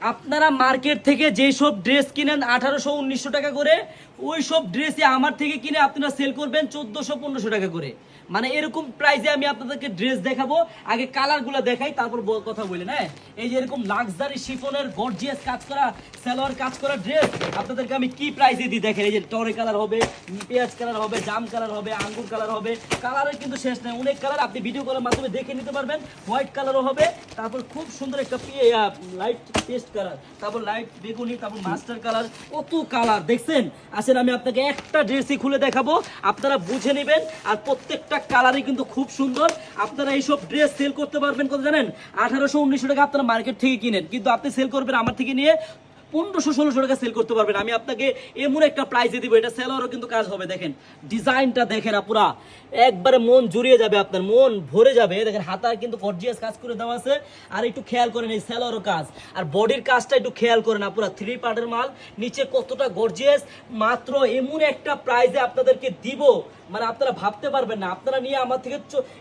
আপনারা মার্কেট থেকে যেই সব ড্রেস কিনেন 1800-1900 টাকা করে, ওই সব ড্রেসে আমার থেকে কিনে আপনারা সেল করবেন 1400-1500 টাকা করে। মানে এরকম প্রাইসে আমি আপনাদেরকে ড্রেস দেখাবো। আগে কালারগুলো দেখাই, তারপর কথা বলি। হ্যাঁ, এই যে এরকম লাক্সারি শিফনের গর্জিয়াস কাজ করা সালোয়ার কাজ করা ড্রেস আপনাদেরকে আমি কি প্রাইসে দিই দেখেন। এই যে টরে কালার হবে, পেঁয়াজ কালার হবে, জাম কালার হবে, আঙ্গুর কালার হবে। কালারের কিন্তু শেষ নেই, অনেক কালার আপনি ভিডিও কলের মাধ্যমে দেখে নিতে পারবেন। হোয়াইট কালারও হবে, তারপর খুব সুন্দর একটা লাইট পেস্ট কালার, তারপর লাইট বেগুনি, তারপর মাস্টার কালার, কত কালার দেখছেন। আসেন আমি আপনাকে একটা ড্রেসই খুলে দেখাবো, আপনারা বুঝে নেবেন। আর প্রত্যেকটা কালারই কিন্তু খুব সুন্দর। আপনারা এইসব ড্রেস সেল করতে পারবেন কত জানেন? 1800-1900 টাকা আপনারা মার্কেট থেকে কিনেন, কিন্তু আপনি সেল করবেন আমার থেকে নিয়ে 1500-1600 টাকা সেল করতে পারবেন। আমি আপনাকে এমন একটা প্রাইসে দিব, এটা সেলারও কিন্তু কাজ হবে। দেখেন ডিজাইনটা দেখেন, পুরা একবারে মন জুড়িয়ে যাবে, আপনার মন ভরে যাবে। দেখেন হাতার কিন্তু গর্জিয়াস কাজ করে দেওয়া আছে। আর একটু খেয়াল করেন এই সেলারও কাজ, আর বডির কাজটা একটু খেয়াল করেন। পুরা 3 পার্টের মাল, নিচে কতটা গর্জিয়াস। মাত্র এমন একটা প্রাইসে আপনাদেরকে দিব, মানে আপনারা ভাবতে পারবেন না। আপনারা নিয়ে আমার থেকে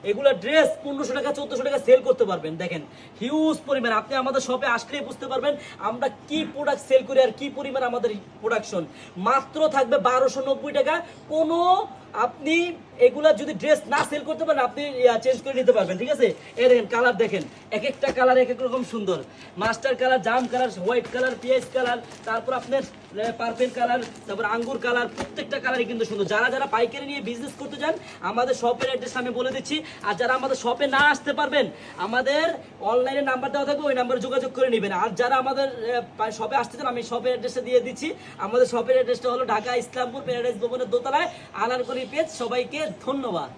এগুলা ড্রেস 1500 টাকা 1400 টাকা সেল করতে পারবেন। দেখেন হিউজ পরিমাণ, আপনি আমাদের শপে আসলেই বুঝতে পারবেন আমরা কি প্রোডাক্ট সেল করি আর কি পরিমাণ আমাদের প্রোডাকশন। মাত্র থাকবে 1290 টাকা। কোনো আপনি এগুলা যদি ড্রেস না সেল করতে পারেন, আপনি চেঞ্জ করে নিতে পারবেন, ঠিক আছে। এই দেখেন কালার দেখেন, এক একটা কালার এক এক রকম সুন্দর। মাস্টার কালার, জাম কালার, হোয়াইট কালার, পেঁয়াজ কালার, তারপর আপনার পার্পল কালার, তারপর আঙ্গুর কালার, প্রত্যেকটা কালারই কিন্তু সুন্দর। যারা যারা পাইকারি নিয়ে বিজনেস করতে চান, আমাদের শপের অ্যাড্রেস আমি বলে দিচ্ছি। আর যারা আমাদের শপে না আসতে পারবেন, আমাদের অনলাইনে নাম্বার দেওয়া থাকবে, ওই নাম্বারে যোগাযোগ করে নেবেন। আর যারা আমাদের শপে আসতে চান, আমি শপের অ্যাড্রেসটা দিয়ে দিচ্ছি। আমাদের শপের অ্যাড্রেসটা হলো ঢাকা ইসলামপুর প্যারাডাইস ভবনের দোতলায়, আনারকলি পেজ। সবাইকে ধন্যবাদ।